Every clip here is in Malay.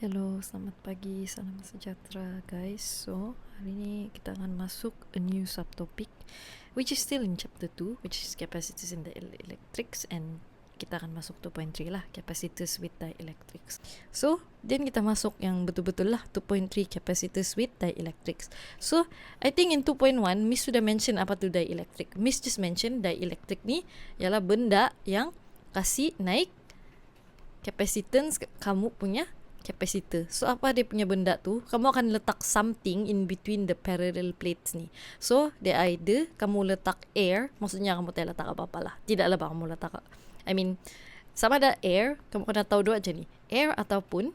Hello, selamat pagi, salam sejahtera guys. So, hari ini kita akan masuk a new subtopic which is still in chapter 2, which is capacitors in the electrics, and kita akan masuk 2.3 lah, capacitors with dielectrics. So, then kita masuk yang betul-betul lah 2.3 capacitors with dielectrics. So, I think in 2.1 Miss sudah mention apa tu dielectric. Miss just mention dielectric ni ialah benda yang kasih naik capacitance kamu punya capacitor. So apa dia punya benda tu? Kamu akan letak something in between the parallel plates ni. So dia either kamu letak air, maksudnya kamu tak letak apa-apa lah. Tidaklah kamu letak, sama ada air, kamu kena tahu dua aja ni. Air ataupun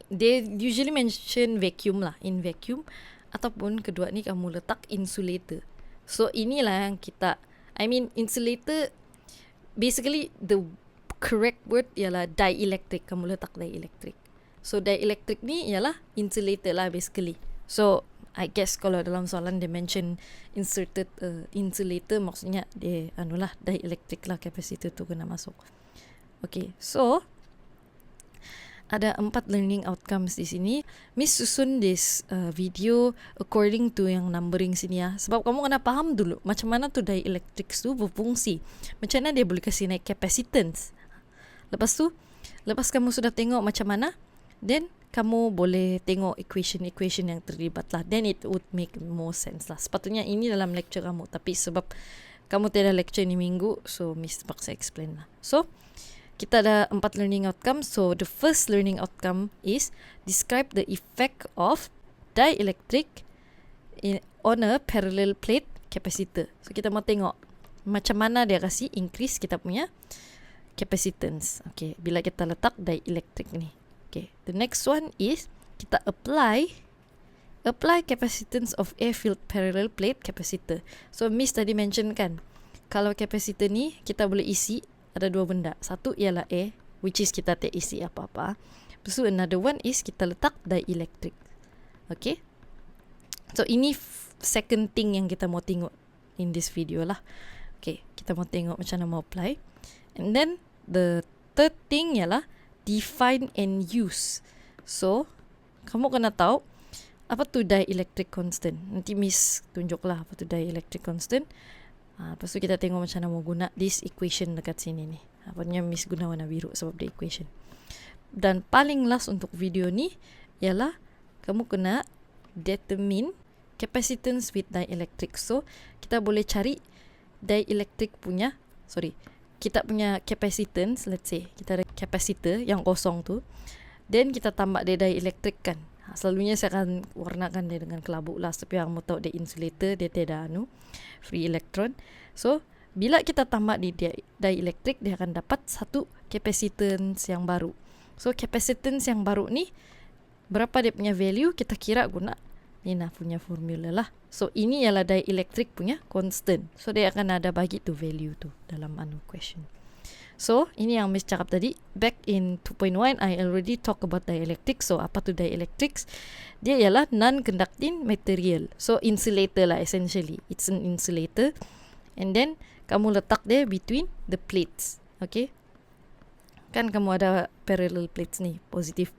they usually mention vacuum lah, in vacuum, ataupun kedua ni kamu letak insulator. So inilah yang kita, insulator, basically the correct word ialah dielectric. Kamu letak dielectric. So dielectric ni ialah insulator lah basically. So I guess kalau dalam soalan dia mention inserted insulator, maksudnya dia dielectric lah, capacitor tu kena masuk. Okay, so ada 4 learning outcomes di sini. Miss susun this video according to yang numbering sini ya. Sebab kamu kena faham dulu macam mana tu dielectrics tu berfungsi. Macam mana dia boleh kasih naik capacitance. Lepas tu, lepas kamu sudah tengok macam mana, then kamu boleh tengok equation yang terlibat lah. Then it would make more sense lah. Sepatutnya ini dalam lecture kamu. Tapi sebab kamu tiada lecture ni minggu, so Miss paksa explain lah. So, kita ada 4 learning outcome. So, the first learning outcome is describe the effect of dielectric on a parallel plate capacitor. So, kita mau tengok macam mana dia kasih increase kita punya capacitance. Okay, bila kita letak dielectric ni. Okay, the next one is kita apply capacitance of air-filled parallel plate capacitor. So Miss tadi mention kan, kalau capacitor ni kita boleh isi ada dua benda. Satu ialah air, which is kita tak isi apa-apa. Lepas tu another one is kita letak dielectric. Okay, so ini second thing yang kita mau tengok in this video lah. Okay, kita mau tengok macam mana mau apply. And then the third thing ialah define and use. So, kamu kena tahu apa tu dielectric constant. Nanti Miss tunjuklah apa tu dielectric constant. Lepas tu kita tengok macam mana mau guna this equation dekat sini ni. Apanya Miss guna warna biru sebab the equation. Dan paling last untuk video ni ialah kamu kena determine capacitance with dielectric. So, kita boleh cari dielectric punya, kita punya capacitance. Let's say kita ada capacitor yang kosong tu, then kita tambah dia dielectric kan. Selalunya saya akan warnakan dia dengan kelabu lah, tapi yang mau tahu dia insulator, dia tiada free electron. So bila kita tambah di dielectric, dia akan dapat satu capacitance yang baru. So capacitance yang baru ni berapa dia punya value, kita kira guna ni punya formula lah. So ini ialah dielectric punya constant. So dia akan ada bagi tu value tu dalam question. So ini yang Miss cakap tadi. Back in 2.1 I already talk about dielectric. So apa tu dielectrics? Dia ialah non-conducting material. So insulator lah essentially. It's an insulator. And then kamu letak dia between the plates. Okay, kan kamu ada parallel plates ni, positif,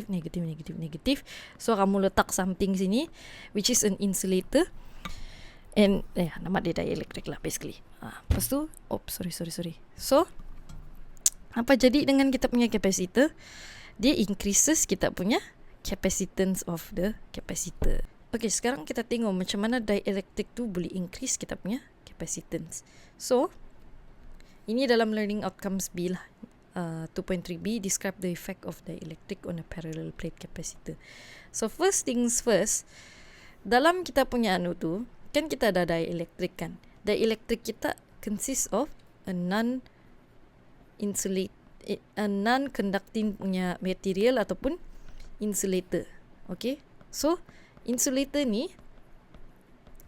negatif. So kamu letak something sini which is an insulator, and nama dia dielectric lah basically. Lepas tu, sorry. So apa jadi dengan kita punya capacitor? Dia increases kita punya capacitance of the capacitor. Okay, sekarang kita tengok macam mana dielectric tu boleh increase kita punya capacitance. So ini dalam learning outcomes B lah. 2.3b, describe the effect of dielectric on a parallel plate capacitor. So first things first, dalam kita punya tu, kan kita ada dielectric kan. Dielectric kita consists of a non-conducting punya material ataupun insulator. Okay, so insulator ni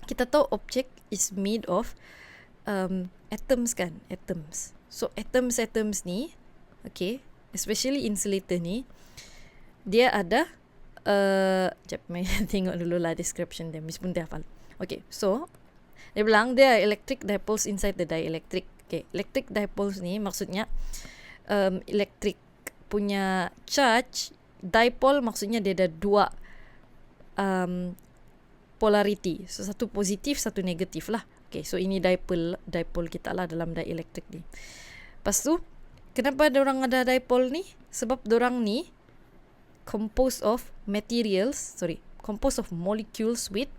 kita tahu object is made of atoms kan, atoms. So atoms ni, okay, especially insulator ni, dia ada tengok dulu lah description dia, Miss pun dia hafal. Okay, so dia bilang there are electric dipoles inside the dielectric. Okay, electric dipoles ni maksudnya electric punya charge, dipole maksudnya dia ada dua polarity. So satu positif, satu negatif lah. Okay, so ini dipole kita lah dalam dielectric ni. Lepas tu, kenapa dorang ada dipole ni? Sebab dorang ni composed of molecules with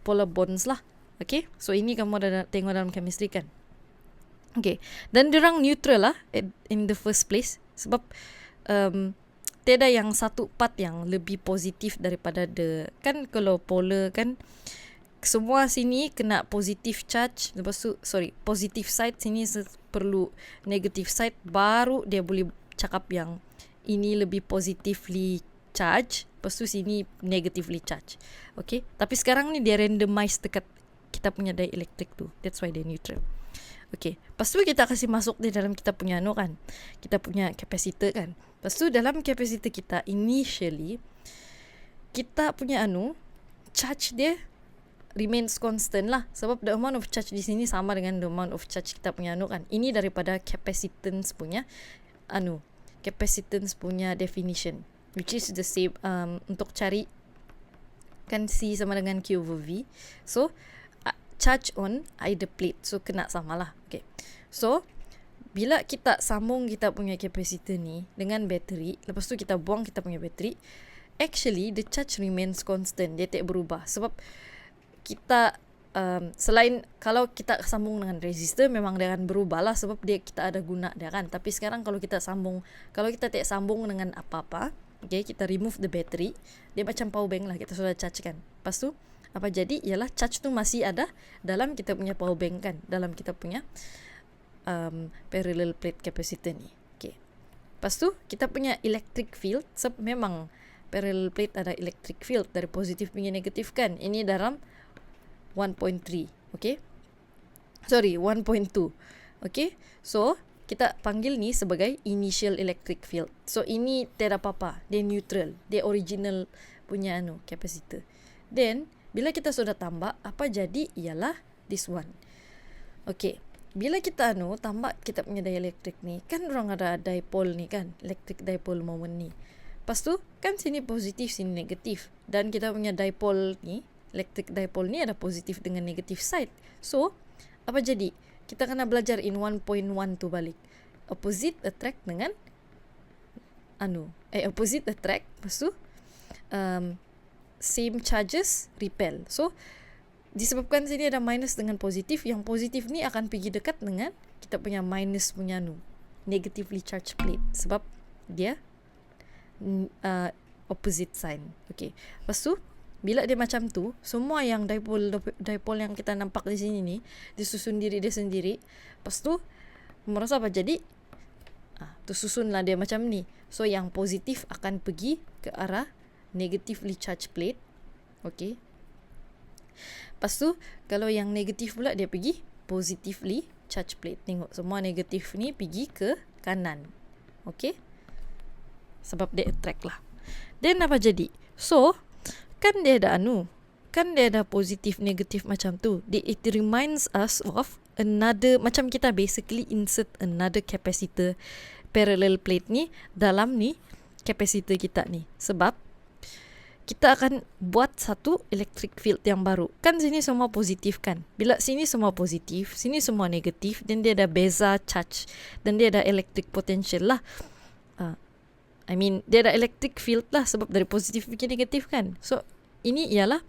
polar bonds lah. Okay, so ini kamu ada tengok dalam chemistry kan. Okay, dan dorang neutral lah in the first place. Sebab tiada yang satu part yang lebih positif daripada kan kalau polar kan semua sini kena positive charge, lepas tu positive side sini perlu negative side, baru dia boleh cakap yang ini lebih positively charge, lepas tu sini negatively charge. Okay, tapi sekarang ni dia randomize dekat kita punya dielectric tu, that's why dia neutral. Okay, lepas tu kita kasih masuk di dalam kita punya kan, kita punya capacitor kan. Lepas tu dalam capacitor kita initially kita punya charge dia remains constant lah, sebab the amount of charge di sini sama dengan the amount of charge kita punya kan. Ini daripada capacitance punya definition, which is the same untuk cari kan C sama dengan Q over V. So charge on either plate, so kena sama lah. Okay, so bila kita sambung kita punya capacitor ni dengan bateri, lepas tu kita buang kita punya bateri, actually the charge remains constant, dia tak berubah. Sebab kita selain kalau kita sambung dengan resistor memang dia akan berubah lah, sebab kita ada guna dia kan. Tapi sekarang kalau kita tak sambung dengan apa-apa, okay, kita remove the battery, dia macam power bank lah, kita sudah charge kan. Lepas tu apa jadi ialah charge tu masih ada dalam kita punya power bank kan, dalam kita punya parallel plate capacitor ni. Okay, lepas tu kita punya electric field, sebab memang parallel plate ada electric field dari positif punya negatif kan. Ini dalam 1.3, okay, 1.2. Okay, so kita panggil ni sebagai initial electric field. So ini tiada apa-apa, dia neutral, dia original punya capacitor. Then bila kita sudah tambah, apa jadi ialah this one. Okay, bila kita tambah kita punya dielectric ni, kan orang ada dipole ni kan, electric dipole moment ni. Lepas tu kan sini positif, sini negatif, dan kita punya dipole ni, electric dipole ni ada positif dengan negatif side. So apa jadi? Kita kena belajar in 1.1 tu balik. Opposite attract dengan opposite attract, lepas tu same charges repel. So disebabkan sini ada minus dengan positif, yang positif ni akan pergi dekat dengan kita punya minus punya negatively charged plate, sebab dia opposite sign. Okay, lepas tu bila dia macam tu, semua yang dipole yang kita nampak di sini ni disusun diri dia sendiri. Lepas tu merasa apa jadi? Tersusunlah dia macam ni. So yang positif akan pergi ke arah negatively charged plate. Okay, lepas tu kalau yang negatif pula dia pergi positively charged plate. Tengok semua negatif ni pergi ke kanan. Okay, sebab dia attract lah. Then apa jadi? So kan dia ada kan dia ada positif negatif macam tu. It reminds us of another, macam kita basically insert another capacitor parallel plate ni dalam ni capacitor kita ni. Sebab kita akan buat satu electric field yang baru. Kan sini semua positif kan. Bila sini semua positif, sini semua negatif, dan dia ada beza charge, dan dia ada electric potential lah. dia ada electric field lah, sebab dari positif ke negatif kan. So ini ialah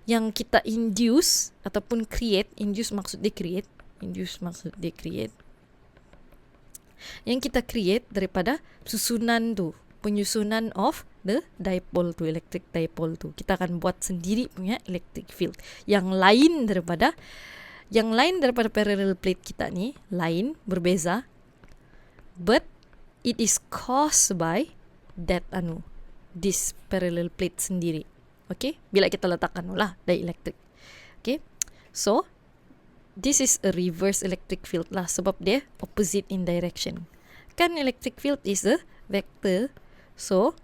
yang kita induce ataupun create. Induce maksud dia create. Yang kita create daripada susunan tu, penyusunan of the dipole tu, electric dipole tu. Kita akan buat sendiri punya electric field yang lain daripada parallel plate kita ni, lain, berbeza, but it is caused by that this parallel plate sendiri. Okay, bila kita letakkan lah dielectric. Okay, so this is a reverse electric field lah, sebab dia opposite in direction. Kan electric field is a vector. So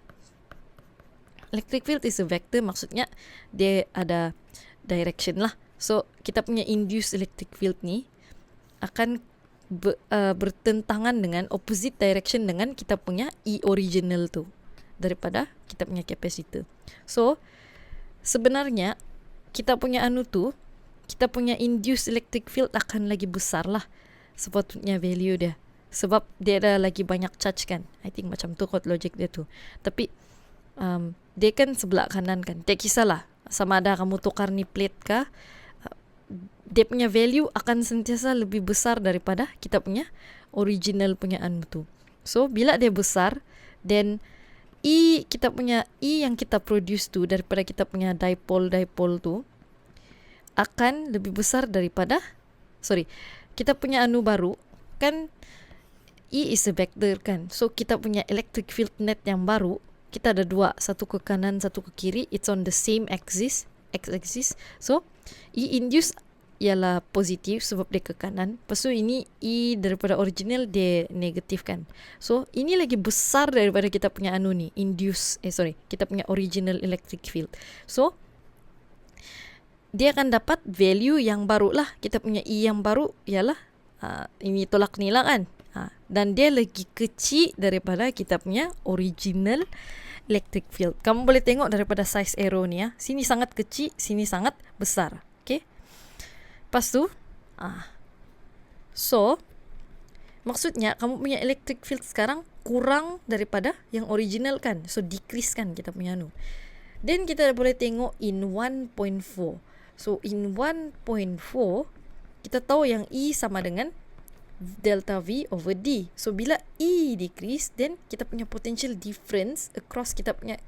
electric field is a vector, maksudnya dia ada direction lah. So kita punya induced electric field ni akan bertentangan dengan opposite direction dengan kita punya E original tu daripada kita punya capacitor. So sebenarnya kita punya kita punya induced electric field akan lagi besar lah sepatutnya value dia, sebab dia ada lagi banyak charge kan. I think macam tu kot logik dia tu. Tapi dia kan sebelah kanan kan, tak kisahlah sama ada kamu tukar ni plate kah, dia punya value akan sentiasa lebih besar daripada kita punya original punya tu. So bila dia besar, then kita punya yang kita produce tu daripada kita punya dipole tu akan lebih besar daripada kita punya baru kan. is a vector kan, so kita punya electric field net yang baru, kita ada dua, satu ke kanan satu ke kiri, it's on the same axis. So induce ialah positif sebab dia ke kanan. Lepas tu ini daripada original dia negatif kan. So ini lagi besar daripada kita punya ni kita punya original electric field. So dia akan dapat value yang baru lah. Kita punya yang baru ialah ini tolak ni lah kan. Dan dia lagi kecil daripada kita punya original electric field. Kamu boleh tengok daripada size arrow ni ya. Sini sangat kecil, sini sangat besar. Okay. Lepas tu so maksudnya kamu punya electric field sekarang kurang daripada yang original kan. So decrease kan kita punya Then kita boleh tengok in 1.4. So in 1.4 kita tahu yang E sama dengan delta V over D. So bila E decrease, then kita punya potential difference across kita punya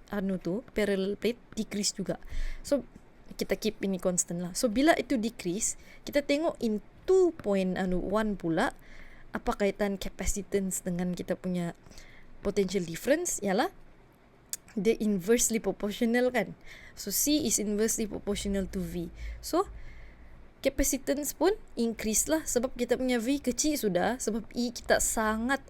parallel plate decrease juga. So kita keep ini constant lah. So bila itu decrease, kita tengok in 2.1 pula apa kaitan capacitance dengan kita punya potential difference, ialah dia inversely proportional kan. So C is inversely proportional to V. So capacitance pun increase lah sebab kita punya V kecil sudah, sebab E kita sangat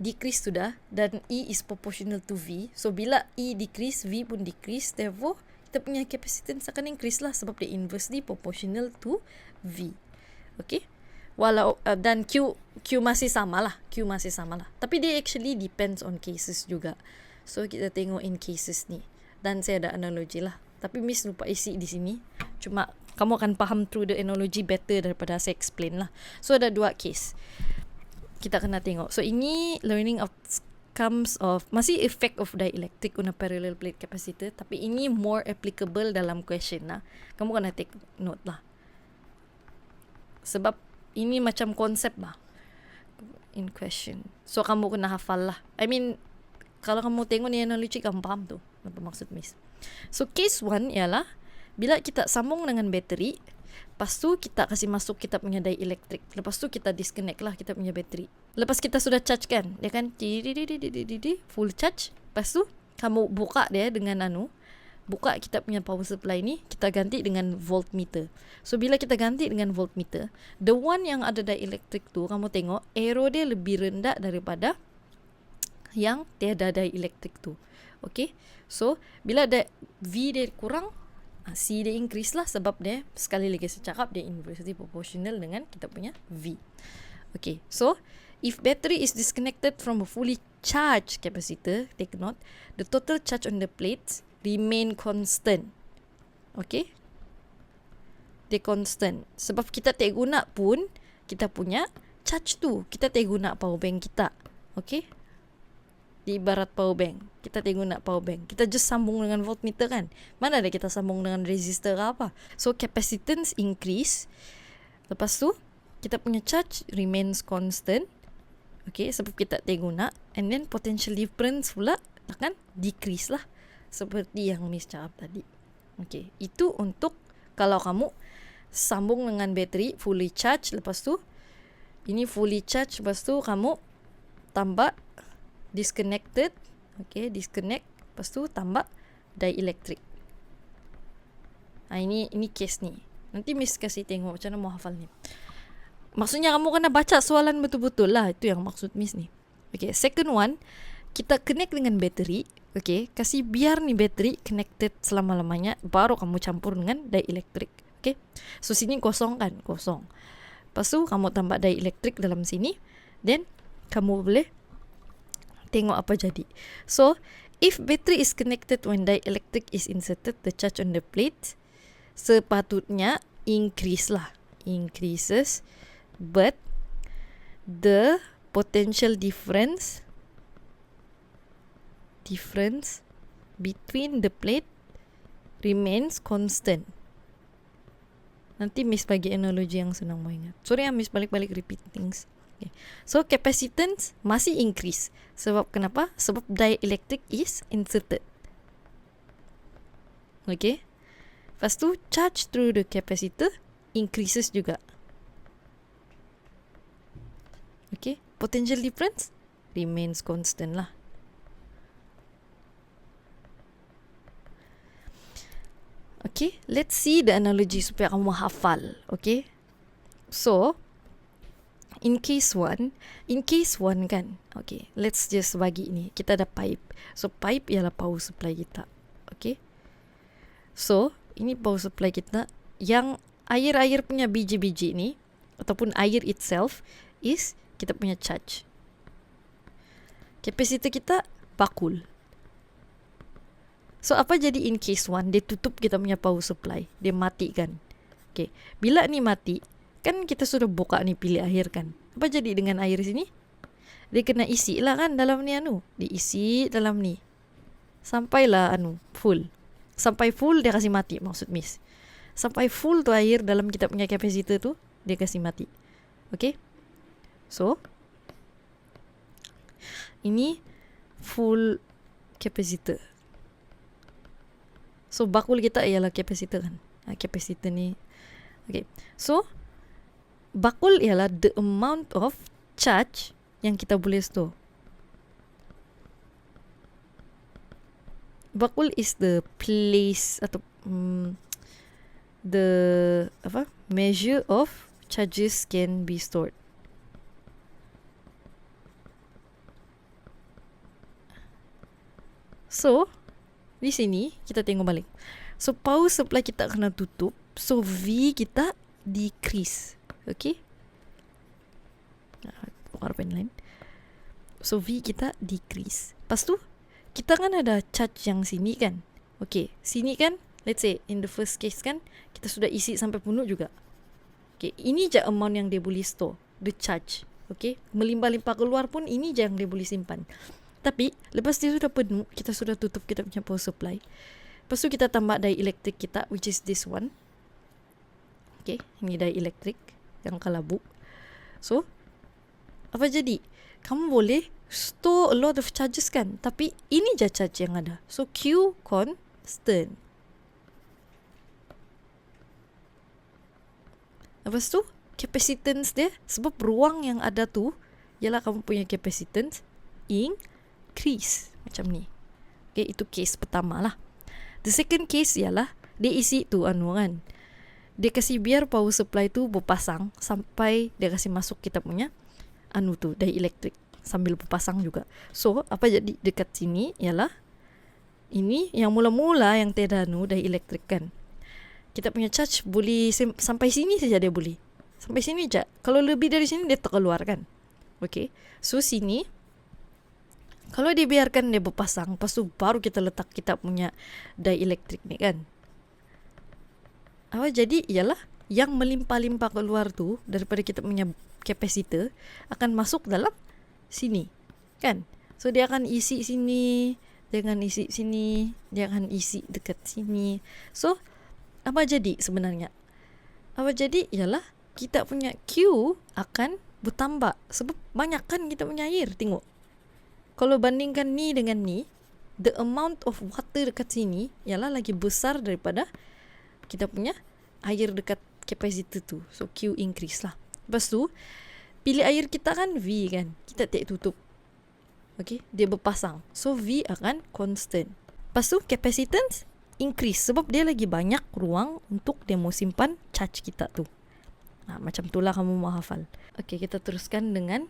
decrease sudah, dan E is proportional to V. So bila E decrease, V pun decrease, therefore kita punya capacitance akan increase lah sebab dia inversely proportional to V. Okay. Walau dan Q masih sama lah. Tapi dia actually depends on cases juga. So kita tengok in cases ni. Dan saya ada analogi lah. Tapi Miss lupa isi di sini. Cuma kamu akan faham through the analogy better daripada saya explain lah. So ada dua case kita kena tengok. So ini learning outcomes of masih effect of dielectric on a parallel plate capacitor, tapi ini more applicable dalam question lah. Kamu kena take note lah. Sebab ini macam konsep lah in question. So kamu kena hafal lah. I mean kalau kamu tengok ni analogi, kamu faham tu apa maksud Miss. So case 1 ialah bila kita sambung dengan bateri, lepas tu kita kasih masuk kita punya dielectric, lepas tu kita disconnect lah kita punya bateri. Lepas kita sudah charge kan, dia kan full charge. Lepas tu kamu buka dia dengan buka kita punya power supply ni, kita ganti dengan voltmeter. So bila kita ganti dengan voltmeter, the one yang ada dielectric tu, kamu tengok arrow dia lebih rendah daripada yang tiada dielectric tu. Okay. So bila V dia kurang, C dia increase lah sebab dia, sekali lagi saya cakap, dia inversely proportional dengan kita punya V. Okay. So if battery is disconnected from a fully charged capacitor, take note, the total charge on the plates remain constant. Okay. Dia constant. Sebab kita tak guna pun kita punya charge tu. Kita tak guna power bank kita. Okay. Di ibarat power bank, kita tak guna power bank, kita just sambung dengan voltmeter kan. Mana ada kita sambung dengan resistor ke apa. So capacitance increase, lepas tu kita punya charge remains constant. Okay, sebab kita tak guna. And then potential difference pula akan decrease lah, seperti yang Miss cakap tadi. Okay, itu untuk kalau kamu sambung dengan bateri fully charge, lepas tu ini fully charge, lepas tu kamu tambah disconnected. Okay, disconnect, lepas tu tambah dielectric. Ini case ni. Nanti Miss kasih tengok macam mana mau hafal ni. Maksudnya kamu kena baca soalan betul-betul lah. Itu yang maksud Miss ni. Okay, second one, kita connect dengan bateri. Okay, kasih biar ni bateri connected selama-lamanya, baru kamu campur dengan dielectric. Okay, so sini kosong kan, kosong. Lepas tu kamu tambah dielectric dalam sini, then kamu boleh tengok apa jadi. So if battery is connected when dielectric is inserted, the charge on the plate sepatutnya increases, but the potential difference between the plate remains constant. Nanti Miss bagi analogi yang senang mau ingat. Sorry Miss balik-balik repeat things. Okay. So capacitance masih increase. Sebab kenapa? Sebab dielectric is inserted. Okay. Lepas tu charge through the capacitor increases juga. Okay. Potential difference remains constant lah. Okay, let's see the analogy supaya kamu hafal. Okay, so in case one kan. Okay, let's just bagi ni. Kita ada pipe. So pipe ialah power supply kita. Okay, so ini power supply kita. Yang air punya biji-biji ni ataupun air itself is kita punya charge. Kapasitor kita bakul. So apa jadi in case one? Dia tutup kita punya power supply. Dia matikan. Okay. Bila ni mati, kan kita sudah buka ni pilih air kan. Apa jadi dengan air sini? Dia kena isi lah kan dalam ni diisi dalam ni. Sampailah full. Sampai full dia kasih mati maksud Miss. Sampai full tu air dalam kita punya kapasitor tu, dia kasih mati. Okay. So ini full kapasitor. So bakul kita ialah kapasitor kan. Kapasitor ni. Okay. So bakul ialah the amount of charge yang kita boleh store. Bakul is the place atau the measure of charges can be stored. So di sini kita tengok balik. So power supply kita kena tutup. So V kita decrease. Okay. Tukar pen lain. So V kita decrease. Lepas tu kita kan ada charge yang sini kan. Okay. Sini kan, let's say in the first case kan, kita sudah isi sampai penuh juga. Okay. Ini je amount yang dia boleh store. The charge. Okay. Melimpah-limpah keluar pun ini je yang dia boleh simpan. Tapi lepas dia sudah penuh, kita sudah tutup kita punya power supply. Lepas tu kita tambah dielectric kita, which is this one. Okay, ini dielectric yang kalabu. So apa jadi? Kamu boleh store a lot of charges kan, tapi ini je charge yang ada. So Q constant. Lepas tu capacitance dia, sebab ruang yang ada tu ialah kamu punya capacitance increase macam ni. Okay, itu case pertama lah. The second case ialah dia isi tu kan. Dia kasih biar power supply tu berpasang sampai dia kasih masuk kita punya tu dielectric sambil berpasang juga. So apa jadi dekat sini ialah ini yang mula-mula yang tiada dielectric kan. Kita punya charge boleh sampai sini saja dia boleh. Sampai sini je. Kalau lebih dari sini dia terkeluar kan. Okay. So sini kalau dibiarkan dia berpasang, lepas tu baru kita letak kita punya dielectric ni kan. Apa jadi ialah yang melimpah-limpah keluar tu daripada kita punya kapasitor akan masuk dalam sini kan. So dia akan isi sini, dia akan isi sini, dia akan isi dekat sini. So apa jadi sebenarnya? Apa jadi ialah kita punya Q akan bertambah sebab banyak kan kita punya air. Tengok. Kalau bandingkan ni dengan ni, the amount of water dekat sini ialah lagi besar daripada kita punya air dekat kapasitor tu. So Q increase lah. Lepas tu pilih air kita kan V kan. Kita tak tutup. Okay, dia berpasang. So V akan constant. Lepas tu capacitance increase sebab dia lagi banyak ruang untuk dia mau simpan charge kita tu. Macam tu lah kamu mau hafal. Okay, kita teruskan dengan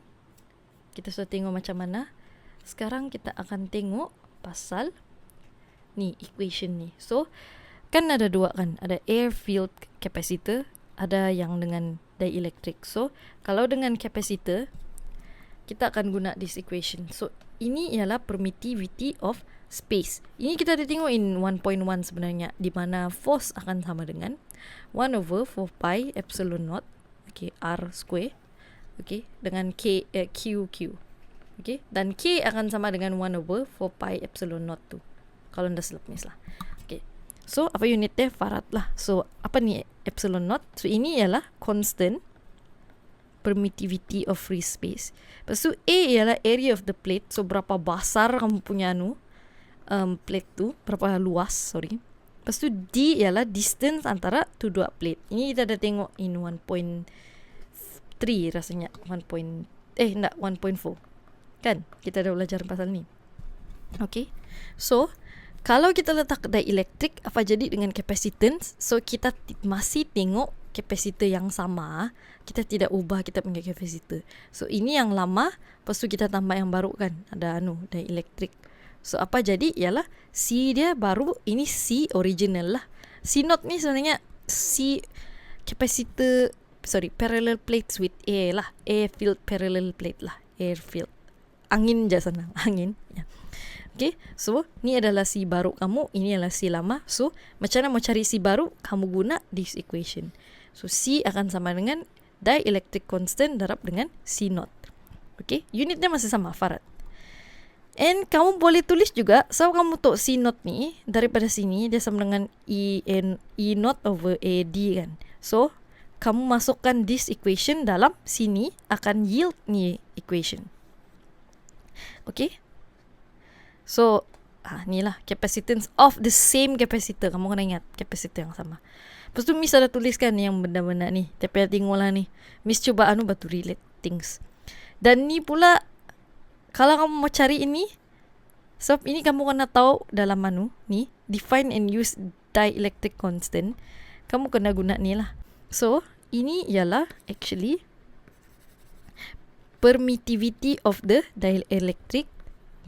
kita sudah tengok macam mana. Sekarang kita akan tengok pasal ni equation ni. So kan ada dua kan, ada air filled capacitor, ada yang dengan dielectric. So kalau dengan capacitor kita akan guna this equation. So ini ialah permittivity of space. Ini kita ada tengok in 1.1 sebenarnya, di mana force akan sama dengan 1 over 4 pi epsilon naught, okay, R square, okay, dengan QQ, okay, dan K akan sama dengan 1 over 4 pi epsilon naught tu, kalau anda silap mis lah. Okay, so apa unit dia? Farad lah. So apa ni epsilon naught? So ini ialah constant permittivity of free space. Lepas tu A ialah area of the plate. So berapa besar kamu punya plate tu, berapa luas, sorry. Lepas tu D ialah distance antara tu dua plate. Ini kita dah tengok in 1.3 rasanya. 1.4 kan, kita dah belajar pasal ni. Okay, so kalau kita letak dielectric, apa jadi dengan capacitance? So kita masih tengok kapasitor yang sama, kita tidak ubah kita punya kapasitor. So ini yang lama, lepas tu kita tambah yang baru kan, ada dielectric. So apa jadi ialah C dia baru, ini C original lah. C naught ni sebenarnya C kapasitor, parallel plates with air lah, air filled parallel plate lah, air filled, angin je sana, angin ya. Okay, so ni adalah C baru kamu, ini adalah C lama. So macam mana mau cari C baru? Kamu guna this equation. So C akan sama dengan dielectric constant darab dengan C naught. Okay, unitnya masih sama, farad. And kamu boleh tulis juga, so kamu tahu C naught ni daripada sini dia sama dengan E naught over AD kan. So kamu masukkan this equation dalam sini, akan yield ni equation. Okay, so ni lah capacitance of the same capacitor. Kamu kena ingat capacitor yang sama. Lepas tu Miss ada tuliskan yang benda-benda ni. Tapi tengoklah ni, Miss cuba batu relate things. Dan ni pula, kalau kamu mau cari ini, sebab ini kamu kena tahu dalam ni, define and use dielectric constant. Kamu kena guna ni lah. So ini ialah actually permittivity of the dielectric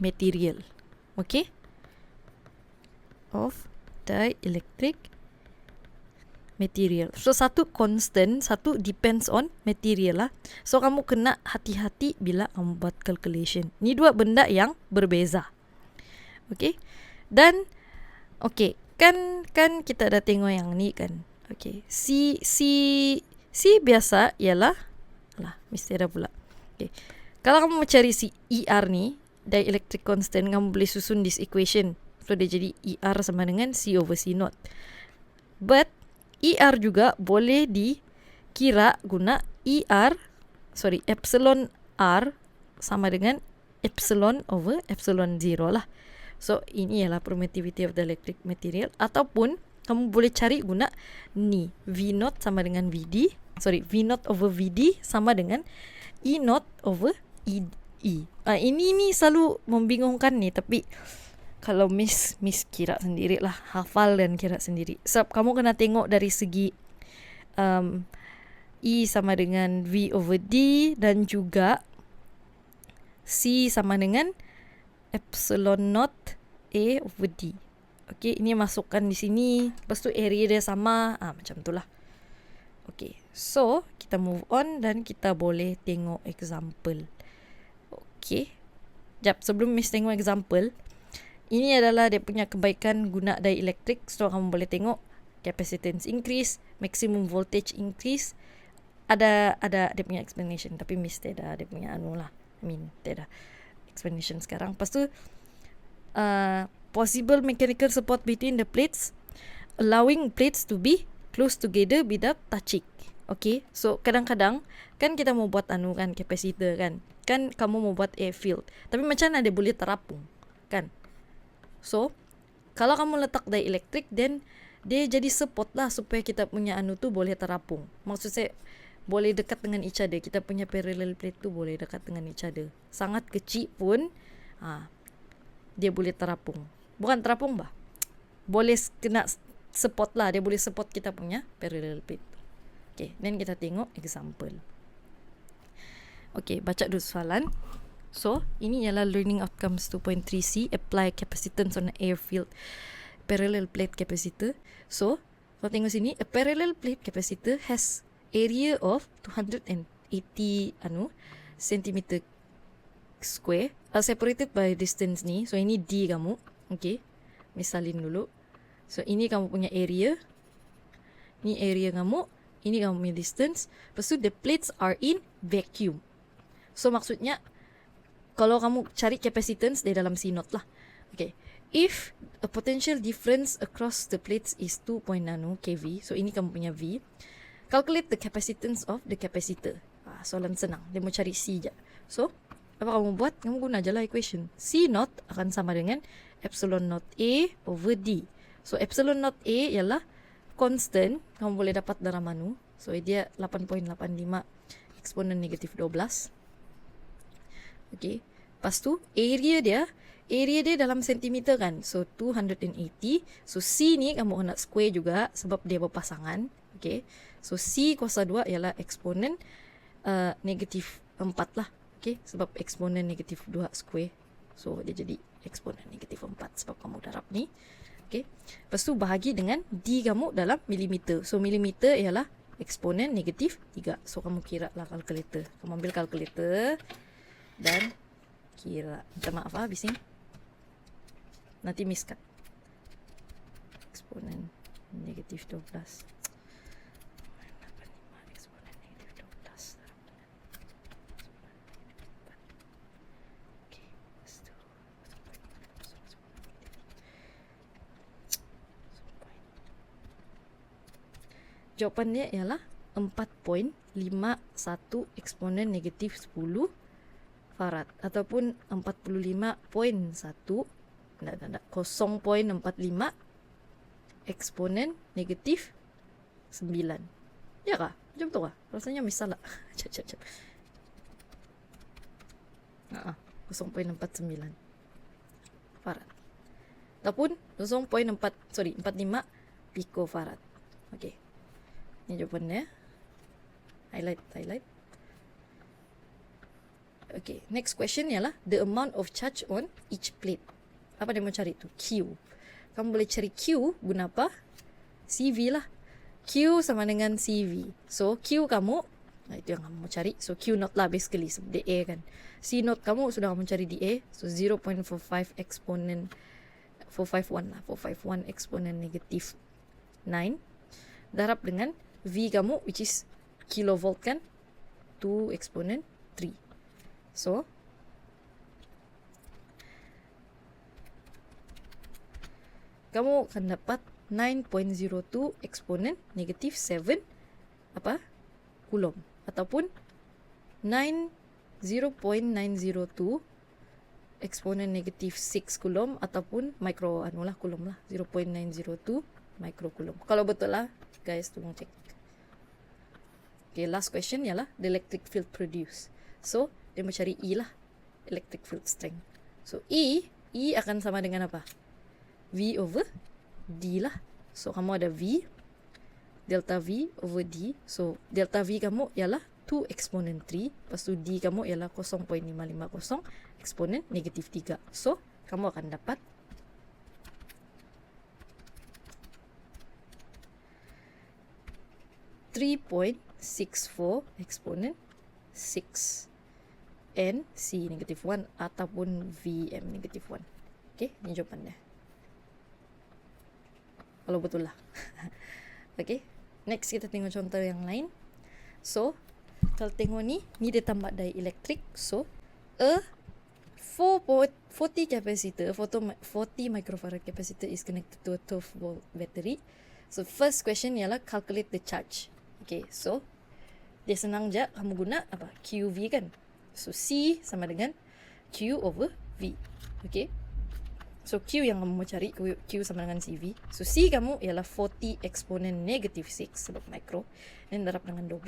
material. Okay, of dielectric material. So satu constant, satu depends on material lah. So kamu kena hati-hati bila kamu buat calculation. Ni dua benda yang berbeza. Okay, dan okay, kan kita dah tengok yang ni kan. Okay, C biasa ialah mesti ada pula. Okay, kalau kamu mau cari si ER ni, dielectric constant, kamu boleh susun this equation. So dia jadi ER sama dengan C over C naught. But ER juga boleh dikira guna epsilon R sama dengan epsilon over epsilon 0 lah. So ini ialah permittivity of the electric material. Ataupun kamu boleh cari guna ni, V naught sama dengan V naught over VD sama dengan E naught over E. Ini selalu membingungkan ni, tapi kalau Miss kira sendiri lah, hafal dan kira sendiri. Sebab kamu kena tengok dari segi E sama dengan V over D, dan juga C sama dengan epsilon naught A over D. Okay, ini masukkan di sini. Lepas tu area dia sama, macam tu lah. Okay, so kita move on dan kita boleh tengok example. Okay, sebelum Miss tengok example, ini adalah dia punya kebaikan guna dielectric. So kamu boleh tengok capacitance increase, maximum voltage increase. Ada dia punya explanation, tapi Miss tidak dia punya tidak explanation sekarang. Lepas tu possible mechanical support between the plates, allowing plates to be close together without touching. Okay, so kadang-kadang kan kita mau buat kan capacitor kan kamu mau buat air field, tapi macam mana dia boleh terapung kan. So kalau kamu letak dielectric, then dia jadi support lah supaya kita punya tu boleh terapung. Maksud saya boleh dekat dengan each other. Kita punya parallel plate tu boleh dekat dengan each other. Sangat kecil pun dia boleh terapung. Bukan terapung boleh kena support lah. Dia boleh support kita punya parallel plate. Okay, then kita tengok example. Okay, baca dulu soalan. So, ini ialah learning outcomes 2.3c, apply capacitance on air field parallel plate capacitor. So, Kalau tengok sini, a parallel plate capacitor has area of 280 centimeter square separated by distance ni. So ini D kamu. Okay, misalin dulu. So ini kamu punya area, ni area kamu, ini kamu punya distance. Lepas tu the plates are in vacuum. So maksudnya kalau kamu cari capacitance di dalam C0 lah. Okay, if a potential difference across the plates is 2 kV, so ini kamu punya V, calculate the capacitance of the capacitor. Soalan senang, dia mau cari C je. So apa kamu buat? Kamu guna je lah equation. C0 akan sama dengan epsilon naught A over D. So epsilon naught A ialah constant, kamu boleh dapat dalam manu. So dia 8.85 eksponen negatif 12. Okay, lepas tu area dia dalam sentimeter kan. So 280. So C ni kamu nak square juga sebab dia berpasangan. Okay, so C kuasa 2 ialah eksponen negatif 4 lah. Okay, sebab eksponen negatif 2 square. So dia jadi eksponen negatif 4 sebab kamu darab ni. Okay, lepas tu bahagi dengan D kamu dalam milimeter. So milimeter ialah eksponen negatif 3. So kamu kira lah kalkulator. Kamu ambil kalkulator dan kira. Minta maaf bising. Nanti miskat. Eksponen negatif 12. Eksponen negatif 12. Okay. Jawapannya ialah 4.51 eksponen negatif 10 farad ataupun 45.1 0.45 eksponen negatif 9. Ya kah? Macam tu kah? Rasanya misal lah. Cep. 0.49 farad ataupun 45 picofarad. Okey. Ini jawapannya. Highlight. Okay, next question ialah the amount of charge on each plate. Apa dia mau cari tu? Q. Kamu boleh cari Q guna apa? CV lah. Q sama dengan CV. So Q kamu, itu yang kamu mau cari. So Q0 lah basically, DA kan. C0 kamu sudah kamu cari DA. So 0.45 eksponen 451 eksponen negatif 9. Darab dengan V kamu which is kilovolt kan. 2 eksponen 3. So kamu akan dapat 9.02 eksponen negatif 7 Coulomb ataupun 0.902 eksponen negatif 6 Coulomb ataupun Coulomb lah 0.902 microcoulomb. Kalau betul lah guys, tolong cek. Okay, last question ialah the electric field produced. So dia mau cari E lah, electric field strength. So E akan sama dengan apa? V over D lah. So kamu ada V, delta V over D. So delta V kamu ialah 2 eksponen 3. Lepas tu D kamu ialah 0.550 eksponen negatif 3. So kamu akan dapat 3.64 eksponen 6 N C negatif 1 ataupun VM negatif 1. Okay, ini jawapannya. Kalau betul lah. Okay, next kita tengok contoh yang lain. So, kalau tengok ni dia tambah dielectric. So, a 40 capacitor, 40 microfarad capacitor is connected to a 12 volt battery. So, first question ialah calculate the charge. Okay, so dia senang je, kamu guna apa? QV kan? So C sama dengan Q over V. Okay, so Q yang kamu mau cari, Q sama dengan CV. So C kamu ialah 40 eksponen negatif 6 sebab micro, dan darab dengan 12.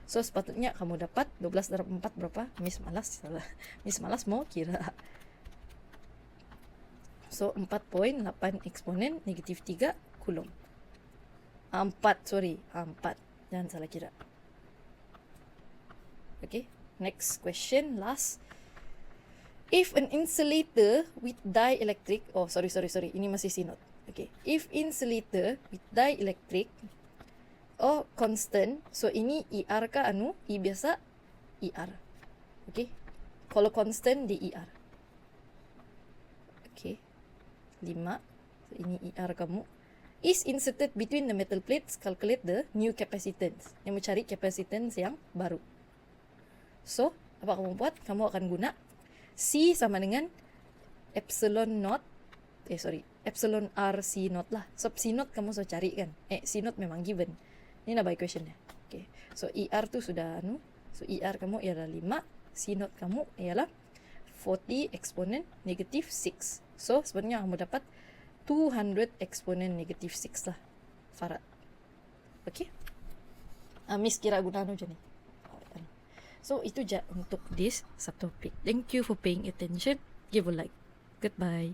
So sepatutnya kamu dapat 12 darab 4 berapa? Miss malas mau kira. So 4.8 eksponen negatif 3 Coulomb. 4. Jangan salah kira. Okay, next question, last. If an insulator with dielectric, ini masih C0. Okay, if insulator with dielectric constant, so ini IR ka anu? I biasa IR. Okay, kalau constant di IR. Okay, 5. So ini IR kamu. Is inserted between the metal plates, calculate the new capacitance. Yang mau cari capacitance yang baru. So, apa kamu buat? Kamu akan guna C sama dengan epsilon R C naught lah. So, C naught kamu sudah cari kan? C naught memang given. Ini lah by question nya. Okay. So, ER tu sudah So, ER kamu ialah 5. C naught kamu ialah 40 eksponen negatif 6. So, sebenarnya kamu dapat 200 eksponen negatif 6 lah. Farad. Okay? Miss kira guna je ni. So, itu je untuk this subtopic. Thank you for paying attention. Give a like. Goodbye.